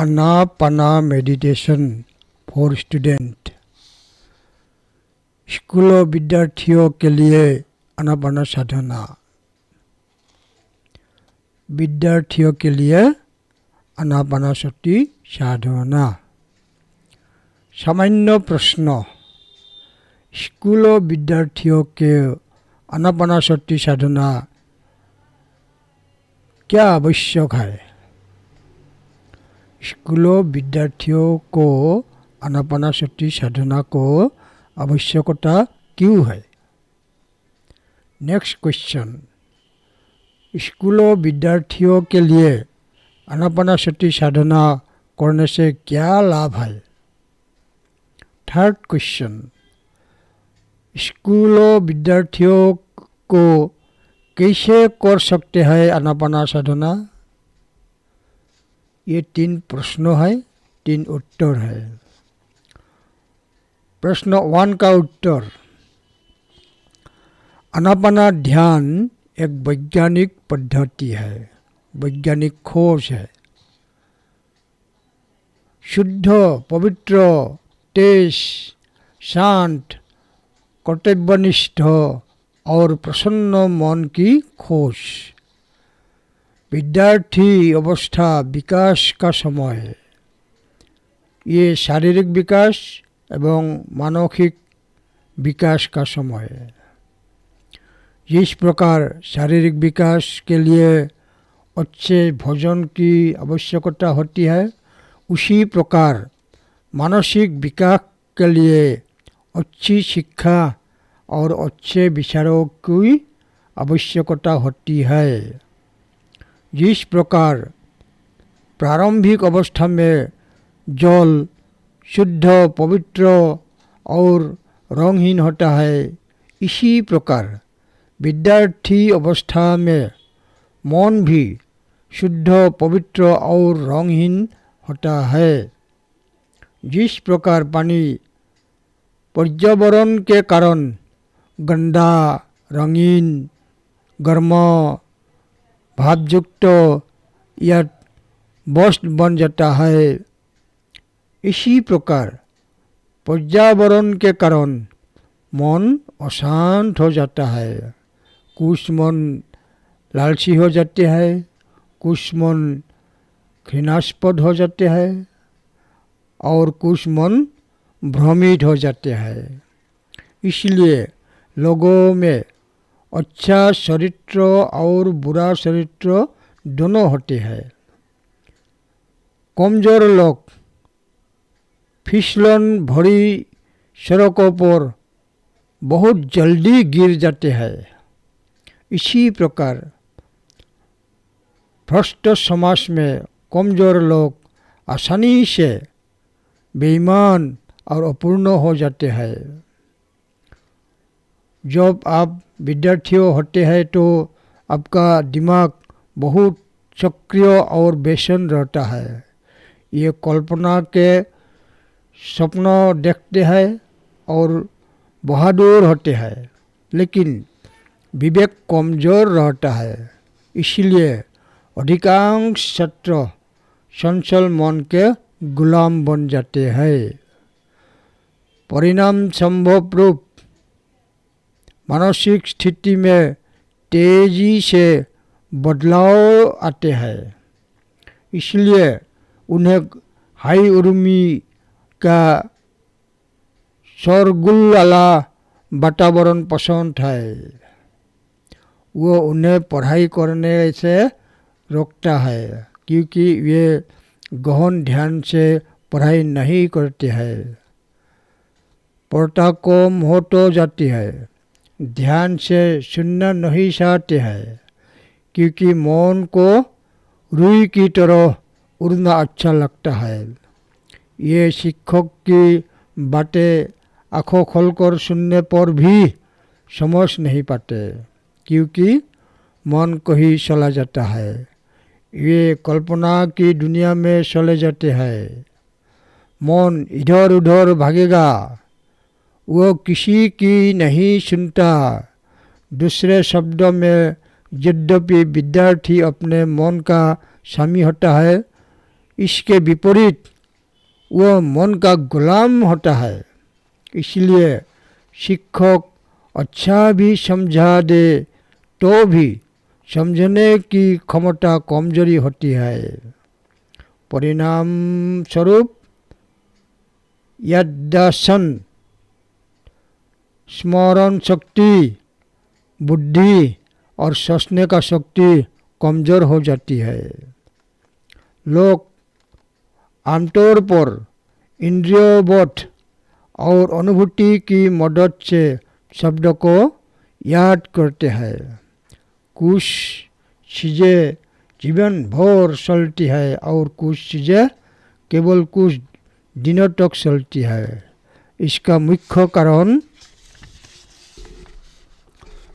Anapana meditation for student. स्कूलों विद्यार्थियों के लिए आनापाना साधना। विद्यार्थियों के लिए आनापानसति साधना। सामान्य प्रश्न, स्कूलों विद्यार्थियों के आनापानसति साधना क्या आवश्यक है? स्कूलों विद्यार्थियों को आनापानसति साधना को आवश्यकता क्यों है? नेक्स्ट क्वेश्चन, स्कूलों विद्यार्थियों के लिए आनापानसति साधना करने से क्या लाभ है? थर्ड क्वेश्चन, स्कूलों विद्यार्थियों को कैसे कर सकते हैं आनापाना साधना? ये 3 प्रश्न है, 3 उत्तर है। प्रश्न 1 का उत्तर, आनापाना ध्यान एक वैज्ञानिक पद्धति है, वैज्ञानिक खोज है। शुद्ध, पवित्र, तेज, शांत, कर्तव्यनिष्ठ और प्रसन्न मन की खोज। विद्यार्थी अवस्था विकास का समय है। ये शारीरिक विकास एवं मानसिक विकास का समय है। जिस प्रकार शारीरिक विकास के लिए अच्छे भोजन की आवश्यकता होती है, उसी प्रकार मानसिक विकास के लिए अच्छी शिक्षा और अच्छे विचारों की आवश्यकता होती है। जिस प्रकार प्रारंभिक अवस्था में जल शुद्ध, पवित्र और रंगहीन होता है, इसी प्रकार विद्यार्थी अवस्था में मन भी शुद्ध, पवित्र और रंगहीन होता है। जिस प्रकार पानी पर्यावरण के कारण गंदा, रंगीन, गर्म, भावयुक्त या बस्ट बन जाता है, इसी प्रकार पर्यावरण के कारण मन अशांत हो जाता है। कुछ मन लालची हो जाते हैं, कुछ मन घृणास्पद हो जाते हैं और कुछ मन भ्रमित हो जाते हैं। इसलिए लोगों में अच्छा चरित्र और बुरा चरित्र दोनों होते हैं। कमजोर लोग फिसलन भरी सड़कों पर बहुत जल्दी गिर जाते हैं। इसी प्रकार भ्रष्ट समाज में कमजोर लोग आसानी से बेईमान और अपूर्ण हो जाते हैं। जब आप विद्यार्थियों होते हैं तो आपका दिमाग बहुत सक्रिय और बेचैन रहता है। ये कल्पना के सपना देखते हैं और बहादुर होते हैं, लेकिन विवेक कमजोर रहता है। इसलिए अधिकांश छात्र चंचल मन के गुलाम बन जाते हैं। परिणाम संभव रूप मानसिक स्थिति में तेजी से बदलाव आते हैं। इसलिए उन्हें हाई उर्मी का शोरगुल वाला वातावरण पसंद है। वो उन्हें पढ़ाई करने से रोकता है, क्योंकि वे गहन ध्यान से पढ़ाई नहीं करते हैं। पढ़ता कम हो तो जाती है, ध्यान से सुनना नहीं चाहते हैं, क्योंकि मन को रुई की तरह उड़ना अच्छा लगता है। ये शिक्षक की बातें आँखों खोलकर सुनने पर भी समझ नहीं पाते, क्योंकि मन कहीं चला जाता है। ये कल्पना की दुनिया में चले जाते हैं। मन इधर उधर भागेगा, वो किसी की नहीं सुनता। दूसरे शब्दों में, यद्यपि विद्यार्थी अपने मन का स्वामी होता है, इसके विपरीत वह मन का गुलाम होता है। इसलिए शिक्षक अच्छा भी समझा दे तो भी समझने की क्षमता कमजोरी होती है। परिणाम स्वरूप याददाश्त, स्मरण शक्ति, बुद्धि और सोचने का शक्ति कमज़ोर हो जाती है। लोग आमतौर पर इंद्रियों और अनुभूति की मदद से शब्द को याद करते हैं। कुछ चीज़ें जीवन भर चलती है और कुछ चीज़ें केवल कुछ दिनों तक चलती है। इसका मुख्य कारण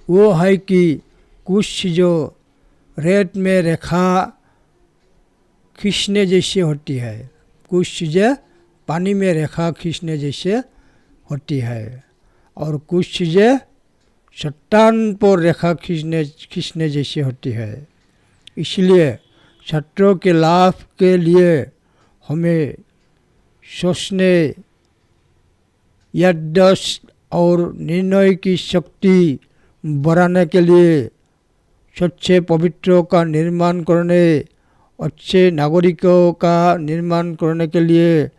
वो है कि कुछ चीज़ों रेत में रेखा खींचने जैसे होती है, कुछ चीज़ें पानी में रेखा खींचने जैसे होती है और कुछ चीज़ें चट्टान पर रेखा खींचने जैसी होती है। इसलिए छात्रों के लाभ के लिए हमें सोचने, याददाश्त और निर्णय की शक्ति बढ़ाने के लिए सच्चे पवित्रों का निर्माण करने, अच्छे नागरिकों का निर्माण करने के लिए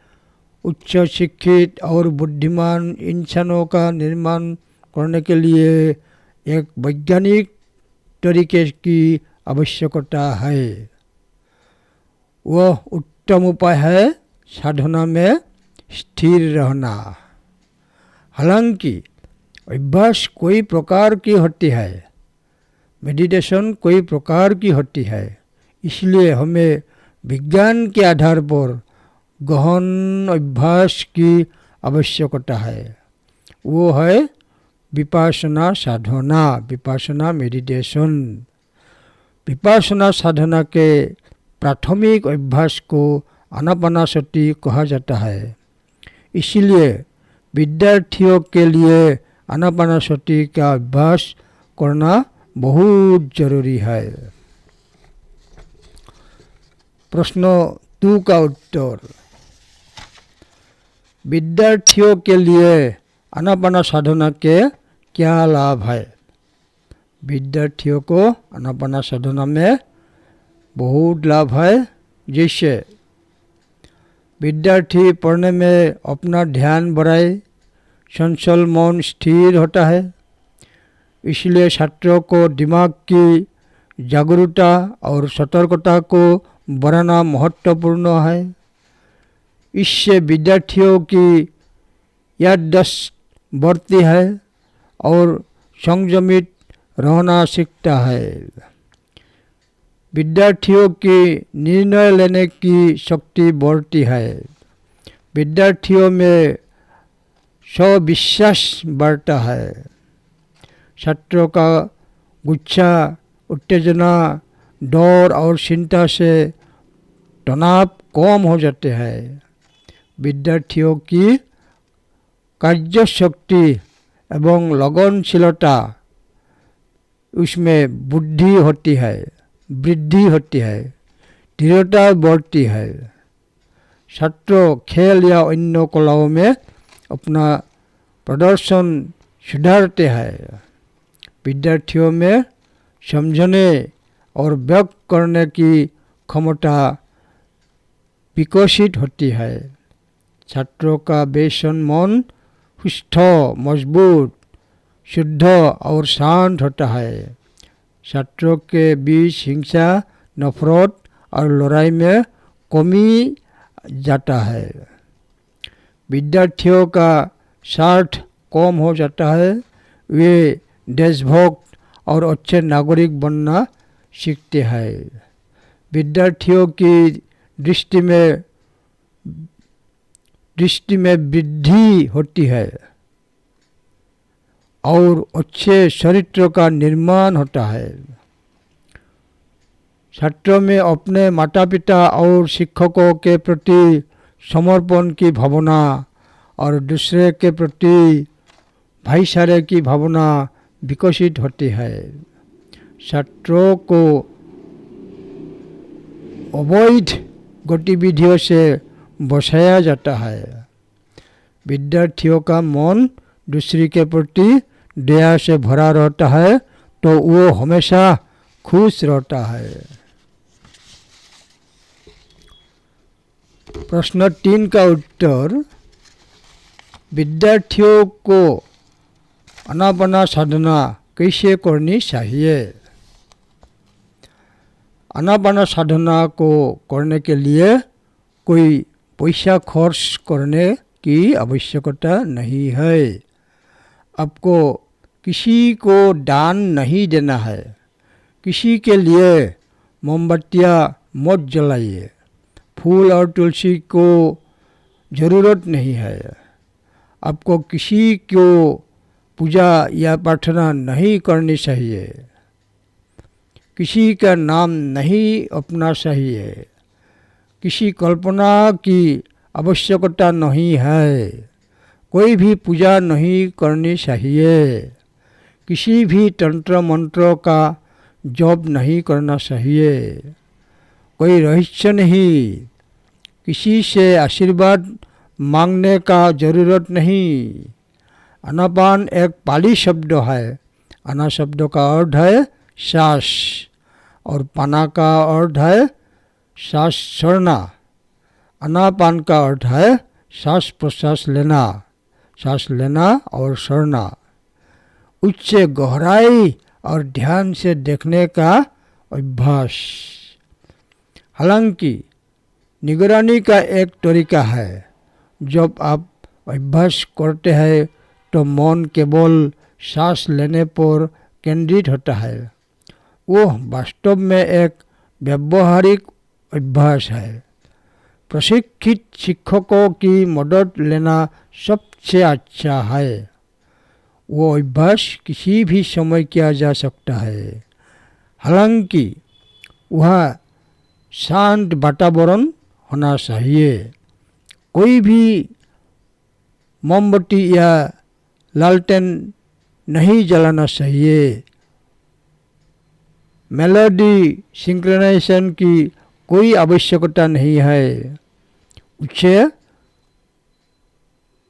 उच्च शिक्षित और बुद्धिमान इंसानों का निर्माण करने के लिए एक वैज्ञानिक तरीके की आवश्यकता है। वह उत्तम उपाय है साधना में स्थिर रहना। हालांकि अभ्यास कोई प्रकार की होती है, मेडिटेशन कोई प्रकार की होती है, इसलिए हमें विज्ञान के आधार पर गहन अभ्यास की आवश्यकता है। वो है विपासना साधना, विपासना मेडिटेशन। विपासना साधना के प्राथमिक अभ्यास को आनापानसति कहा जाता है। इसलिए विद्यार्थियों के लिए आनापानसति का अभ्यास करना बहुत जरूरी है। प्रश्न 2 का उत्तर। विद्यार्थियों के लिए आनापान साधना के क्या लाभ है? विद्यार्थियों को आनापान साधना में बहुत लाभ है। जैसे विद्यार्थी पढ़ने में अपना ध्यान बढ़ाए, चंचल मन स्थिर होता है। इसलिए छात्रों को दिमाग की जागरूकता और सतर्कता को बढ़ाना महत्वपूर्ण है। इससे विद्यार्थियों की याददाश्त बढ़ती है और संयमित रहना सीखता है। विद्यार्थियों की निर्णय लेने की शक्ति बढ़ती है। विद्यार्थियों में स्वविश्वास बढ़ता है। छात्रों का गुस्सा, उत्तेजना, डर और चिंता से तनाव कम हो जाते हैं। विद्यार्थियों की कार्यशक्ति एवं लगनशीलता उसमें बुद्धि होती है, वृद्धि होती है, दृढ़ता बढ़ती है। छात्र खेल या अन्य कलाओं में अपना प्रदर्शन सुधारते हैं। विद्यार्थियों में समझने और व्यक्त करने की क्षमता विकसित होती है। छात्रों का बेसन मन सुस्थ, मजबूत, शुद्ध और शांत होता है। छात्रों के बीच हिंसा, नफरत और लड़ाई में कमी जाता है। विद्यार्थियों का स्वार्थ कम हो जाता है। वे देशभक्त और अच्छे नागरिक बनना सीखते हैं। विद्यार्थियों की दृष्टि में वृद्धि होती है और अच्छे चरित्र का निर्माण होता है। छात्रों में अपने माता पिता और शिक्षकों के प्रति समर्पण की भावना और दूसरे के प्रति भाईचारे की भावना विकसित होती है। छात्रों को अवैध गतिविधियों से बसाया जाता है। विद्यार्थियों का मन दूसरे के प्रति दया से भरा रहता है तो वो हमेशा खुश रहता है। प्रश्न 3 का उत्तर, विद्यार्थियों को आनापाना साधना कैसे करनी चाहिए? आनापाना साधना को करने के लिए कोई पैसा खर्च करने की आवश्यकता नहीं है। आपको किसी को दान नहीं देना है। किसी के लिए मोमबत्तियाँ मत जलाइए। फूल और तुलसी को ज़रूरत नहीं है। आपको किसी को पूजा या प्रार्थना नहीं करनी चाहिए। किसी का नाम नहीं अपना चाहिए। किसी कल्पना की आवश्यकता नहीं है। कोई भी पूजा नहीं करनी चाहिए। किसी भी तंत्र मंत्र का जप नहीं करना चाहिए। कोई रहस्य नहीं। किसी से आशीर्वाद मांगने का ज़रूरत नहीं। आनापान एक पाली शब्द है। आना शब्द का अर्थ है सांस और पाना का अर्थ है सांस छोड़ना। आनापान का अर्थ है सांस प्रश्वास लेना, सांस लेना और छोड़ना। उच्च गहराई और ध्यान से देखने का अभ्यास। हालांकि निगरानी का एक तरीका है। जब आप अभ्यास करते हैं तो मन केवल सांस लेने पर केंद्रित होता है। वो वास्तव में एक व्यावहारिक अभ्यास है। प्रशिक्षित शिक्षकों की मदद लेना सबसे अच्छा है। वो अभ्यास किसी भी समय किया जा सकता है। हालांकि वह शांत वातावरण होना चाहिए। कोई भी मोमबत्ती या लालटेन नहीं जलाना चाहिए। मेलोडी सिंक्रोनाइजेशन की कोई आवश्यकता नहीं है। उसे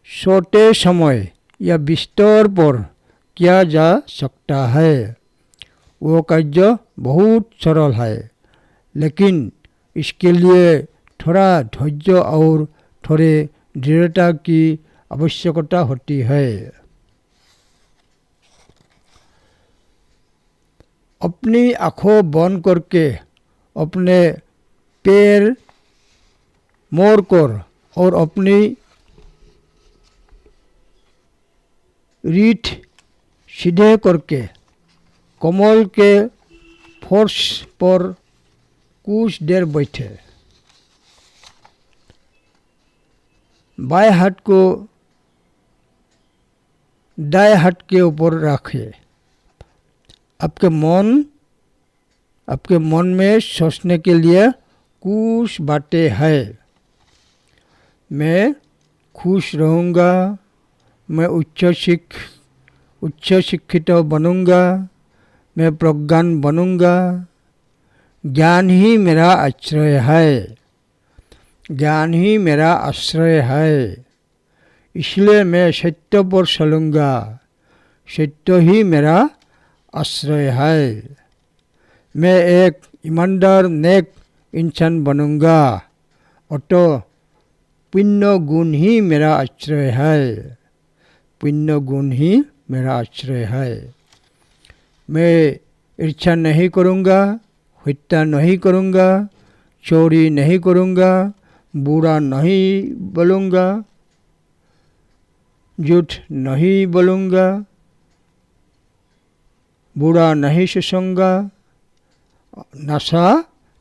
सोते समय या बिस्तर पर किया जा सकता है। वो कार्य बहुत सरल है, लेकिन इसके लिए थोड़ा धैर्य और थोड़े दृढ़ता की आवश्यकता होती है। अपनी आँखों बंद करके अपने पैर मोड़कर और अपनी रीढ़ सीधे करके कमल के फर्श पर कुछ देर बैठे। बाएं हाथ को दाएं हाथ के ऊपर रखें। आपके मन में सोचने के लिए कुछ बातें हैं। मैं खुश रहूँगा। मैं उच्च शिक्षित बनूँगा। मैं प्रज्ञान बनूँगा। ज्ञान ही मेरा आश्रय है। ज्ञान ही मेरा आश्रय है। इसलिए मैं सत्य पर चलूँगा। सत्य ही मेरा आश्रय है। मैं एक ईमानदार नेक इंसान बनूँगा। अतो पुण्य गुण ही मेरा आश्रय है। पुण्य गुण ही मेरा आश्रय है। मैं ईर्ष्या नहीं करूँगा। हत्या नहीं करूँगा। चोरी नहीं करूँगा। बुरा नहीं बोलूँगा। झूठ नहीं बोलूँगा। बुरा नहीं सोचूंगा। नशा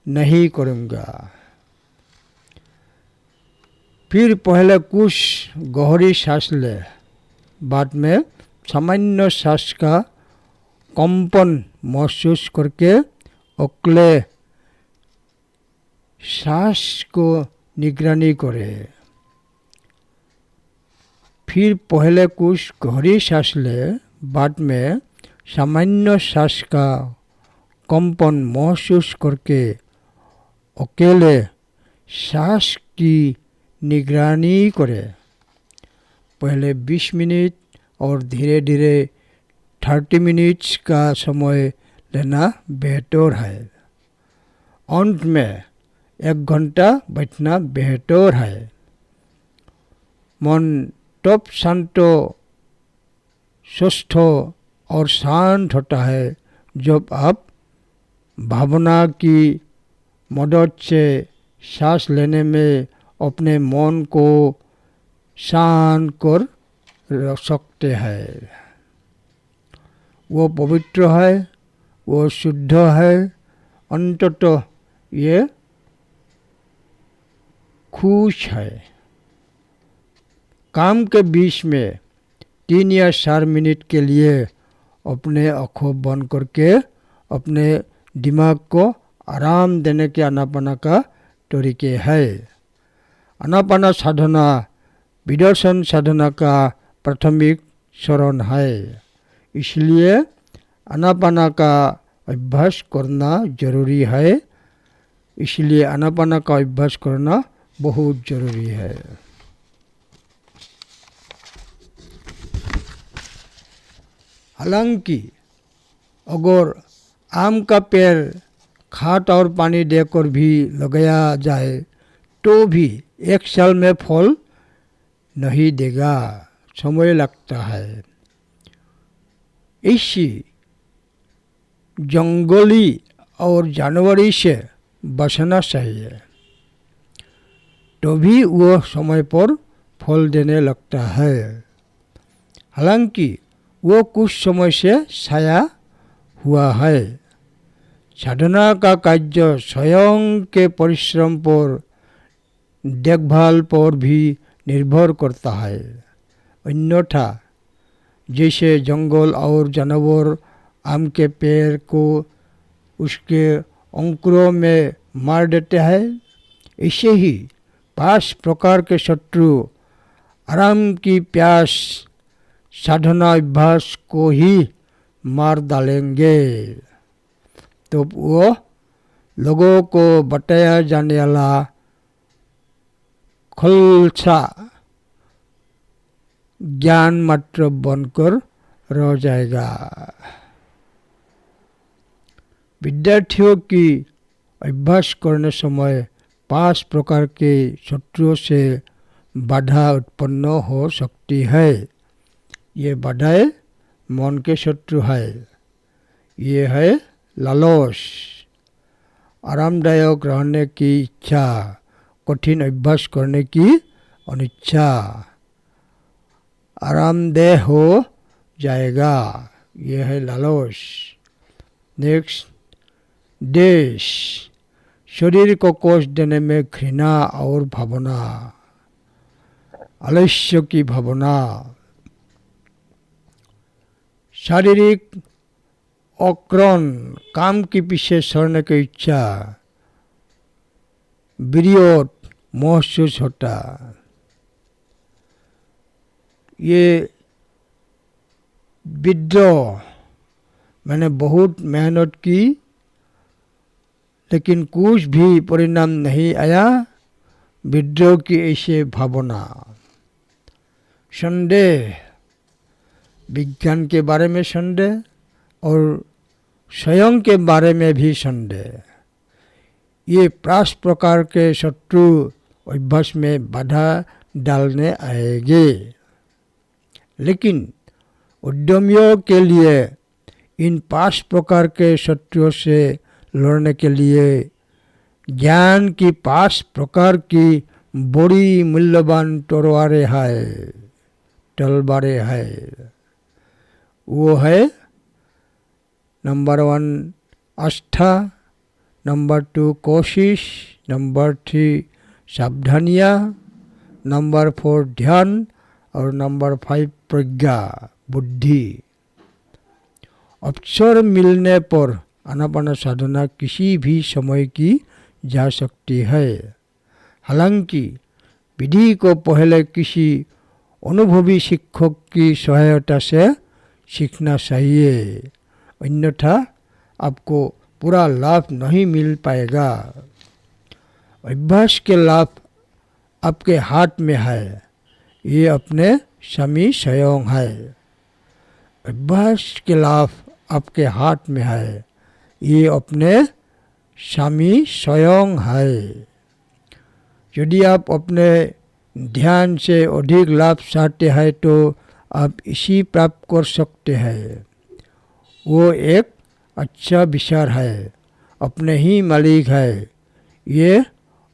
नहीं करूँगा। फिर पहले कुछ गहरी सांस ले। बाद में सामान्य सांस का कंपन महसूस करके अगले सांस को निगरानी करें। फिर पहले कुछ गहरी सांस ले। बाद में सामान्य सांस का कंपन महसूस करके अकेले सांस की निगरानी करें। पहले 20 मिनट और धीरे धीरे 30 मिनट्स का समय लेना बेहतर है। अंत में 1 घंटा बैठना बेहतर है। मन तब शांत, स्वस्थ और शांत होता है जब आप भावना की मदद से सांस लेने में अपने मन को शांत कर रख सकते हैं। वो पवित्र है, वो शुद्ध है। अंततः ये खुश है। काम के बीच में 3 या 4 मिनट के लिए अपने आँखों बंद करके अपने दिमाग को आराम देने के आनापाना का तरीके है। आनापाना साधना विदर्शन साधना का प्राथमिक चरण है। इसलिए आनापाना का अभ्यास करना जरूरी है। इसलिए आनापाना का अभ्यास करना बहुत जरूरी है। हालांकि अगर आम का पेड़ खाद और पानी देकर भी लगाया जाए तो भी 1 साल में फल नहीं देगा, समय लगता है। इसी जंगली और जानवरी से बचना चाहिए, तो भी वह समय पर फल देने लगता है। हालांकि वो कुछ समय से छाया हुआ है। साधना का कार्य स्वयं के परिश्रम पर, देखभाल पर भी निर्भर करता है। अन्यथा जैसे जंगल और जानवर आम के पेड़ को उसके अंकुरों में मार देते हैं, ऐसे ही 5 प्रकार के शत्रु आराम की प्यास साधना अभ्यास को ही मार डालेंगे। तो वो लोगों को बताया जाने वाला खलसा ज्ञान मात्र बनकर रह जाएगा। विद्यार्थियों की अभ्यास करने समय 5 प्रकार के शत्रुओं से बाधा उत्पन्न हो सकती है। ये बाधाएं मन के शत्रु है। ये है लालच, आरामदायक रहने की इच्छा, कठिन अभ्यास करने की अनिच्छा, आरामदेह हो जाएगा, ये है लालच। नेक्स्ट, देश, शरीर को कष्ट देने में घृणा और भावना, आलस्य की भावना, शारीरिक अक्रण, काम के पीछे सड़ने की इच्छा, विरोध महसूस होता। ये विद्रोह, मैंने बहुत मेहनत की लेकिन कुछ भी परिणाम नहीं आया, विद्रोह की ऐसे भावना। संदेह, विज्ञान के बारे में संदेह और स्वयं के बारे में भी संदेह। ये 5 प्रकार के शत्रु अभ्यास में बाधा डालने आएंगे। लेकिन उद्यमियों के लिए इन 5 प्रकार के शत्रुओं से लड़ने के लिए ज्ञान की 5 प्रकार की बड़ी मूल्यवान तलवारें है। वो है नंबर 1 आस्था, नंबर 2 कोशिश, नंबर 3 सावधानियाँ, नंबर 4 ध्यान और नंबर 5 प्रज्ञा, बुद्धि। अवसर मिलने पर आनापाना साधना किसी भी समय की जा सकती है। हालांकि विधि को पहले किसी अनुभवी शिक्षक की सहायता से सीखना चाहिए, अन्यथा आपको पूरा लाभ नहीं मिल पाएगा। अभ्यास के लाभ आपके हाथ में है, ये अपने स्वामी स्वयं है। अभ्यास के लाभ आपके हाथ में है, ये अपने स्वामी स्वयं है। यदि आप अपने ध्यान से अधिक लाभ चाहते हैं तो आप इसी प्राप्त कर सकते हैं। वो एक अच्छा विचार है, अपने ही मालिक है, ये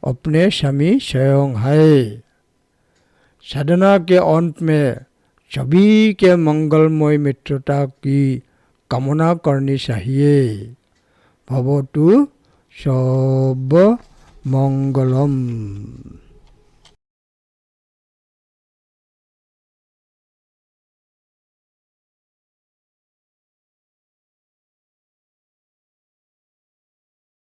अपने स्वामी स्वयं है। साधना के अंत में सभी के मंगलमय मित्रता की कामना करनी चाहिए। भवतु सब मंगलम।